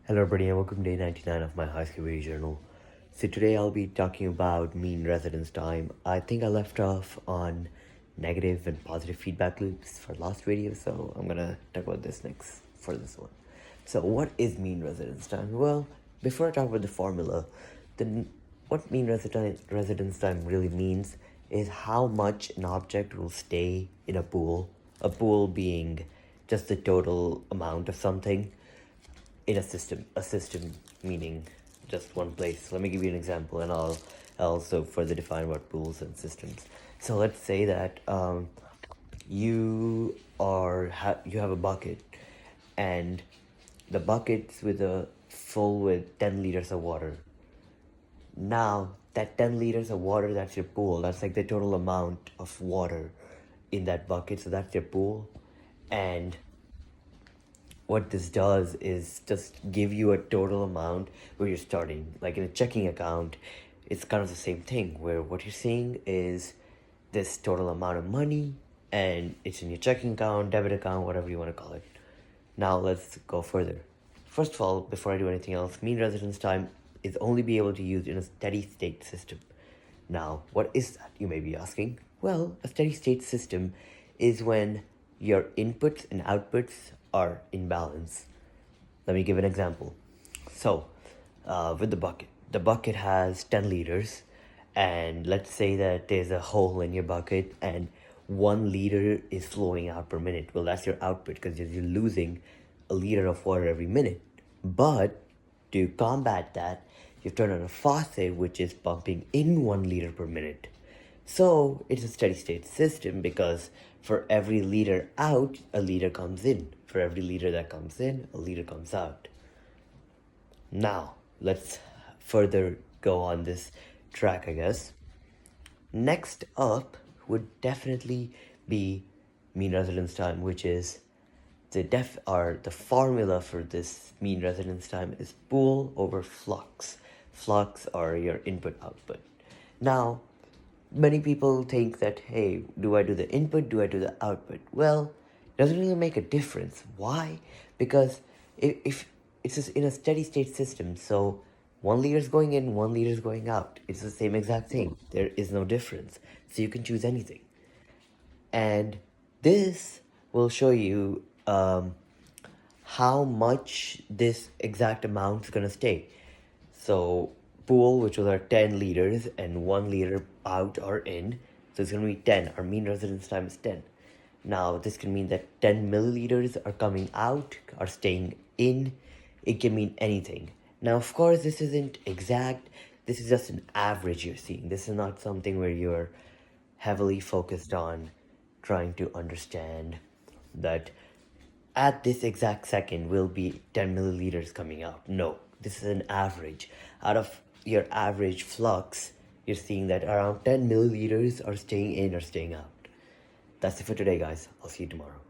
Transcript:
Hello everybody and welcome to day 99 of my high school video journal. So today I'll be talking about mean residence time. I think I left off on negative and positive feedback loops for last video, so I'm gonna talk about this next for this one. So what is mean residence time? Well, before I talk about the formula, what mean residence time really means is how much an object will stay in a pool being just the total amount of something in a system meaning just one place. Let me give you an example, and I'll also further define what pools and systems. So let's say that you have a bucket, and the bucket's full with 10 liters of water. Now that 10 liters of water, that's your pool. That's like the total amount of water in that bucket, so that's your pool. And what this does is just give you a total amount where you're starting. Like in a checking account, it's kind of the same thing, where what you're seeing is this total amount of money, and it's in your checking account, debit account, whatever you want to call it. Now let's go further. First of all, before I do anything else, mean residence time is only be able to use in a steady state system. Now, what is that, you may be asking? Well, a steady state system is when your inputs and outputs are in balance. Let me give an example. So, with the bucket has 10 liters, and let's say that there's a hole in your bucket and 1 liter is flowing out per minute. Well, that's your output because you're losing a liter of water every minute. But to combat that, you've turned on a faucet which is pumping in 1 liter per minute. So it's a steady state system because for every liter out, a liter comes in. For every liter that comes in, a liter comes out. Now, let's further go on this track, I guess. Next up would definitely be mean residence time, which is the formula for this mean residence time is pool over flux. Flux are your input output. Now, many people think that, hey, do I do the input, do I do the output? Well, it doesn't really make a difference. Why? Because if it's just in a steady state system, so 1 liter is going in, 1 liter is going out. It's the same exact thing. There is no difference. So you can choose anything. And this will show you how much this exact amount is going to stay. So pool, which are 10 liters, and 1 liter out or in, so it's going to be 10. Our mean residence time is 10. Now this can mean that 10 milliliters are coming out or staying in. It can mean anything. Now of course this isn't exact, this is just an average you're seeing. This is not something where you're heavily focused on trying to understand that at this exact second will be 10 milliliters coming out. No, this is an average. Out of your average flux, you're seeing that around 10 milliliters are staying in or staying out. That's it for today, guys. I'll see you tomorrow.